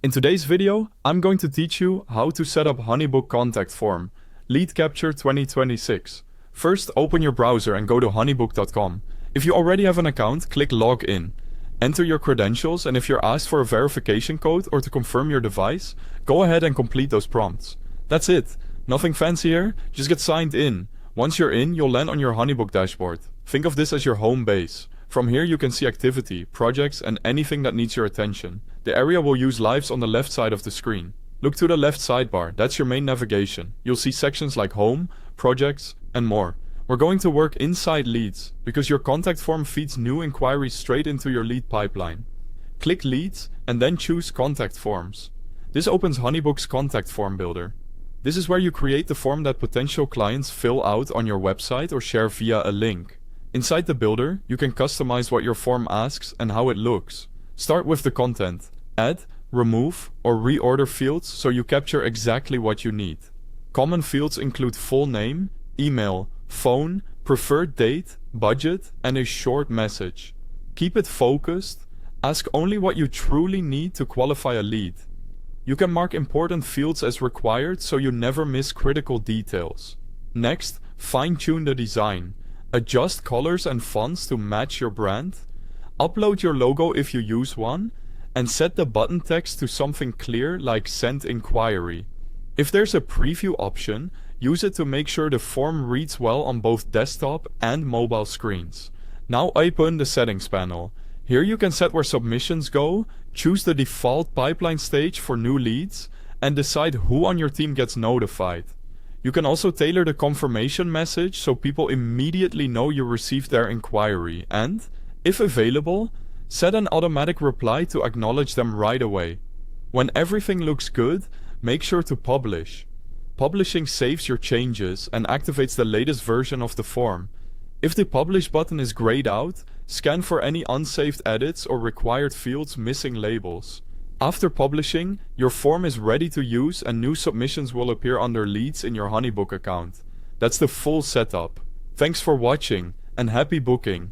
In today's video, I'm going to teach you how to set up HoneyBook contact form, Lead Capture 2026. First, open your browser and go to honeybook.com. If you already have an account, click Log In. Enter your credentials, and if you're asked for a verification code or to confirm your device, go ahead and complete those prompts. That's it. Nothing fancy here, just get signed in. Once you're in, you'll land on your HoneyBook dashboard. Think of this as your home base. From here you can see activity, projects, and anything that needs your attention. The area we'll use lives on the left side of the screen. Look to the left sidebar, that's your main navigation. You'll see sections like Home, Projects, and more. We're going to work inside Leads, because your contact form feeds new inquiries straight into your lead pipeline. Click Leads, and then choose Contact Forms. This opens HoneyBook's Contact Form Builder. This is where you create the form that potential clients fill out on your website or share via a link. Inside the builder, you can customize what your form asks and how it looks. Start with the content. Add, remove, or reorder fields so you capture exactly what you need. Common fields include full name, email, phone, preferred date, budget, and a short message. Keep it focused. Ask only what you truly need to qualify a lead. You can mark important fields as required so you never miss critical details. Next, fine-tune the design. Adjust colors and fonts to match your brand. Upload your logo if you use one. And set the button text to something clear like Send Inquiry. If there's a preview option, use it to make sure the form reads well on both desktop and mobile screens. Now open the settings panel. Here you can set where submissions go, choose the default pipeline stage for new leads, and decide who on your team gets notified. You can also tailor the confirmation message so people immediately know you received their inquiry and, if available, set an automatic reply to acknowledge them right away. When everything looks good, make sure to publish. Publishing saves your changes and activates the latest version of the form. If the publish button is grayed out, scan for any unsaved edits or required fields missing labels. After publishing, your form is ready to use and new submissions will appear under leads in your HoneyBook account. That's the full setup. Thanks for watching and happy booking!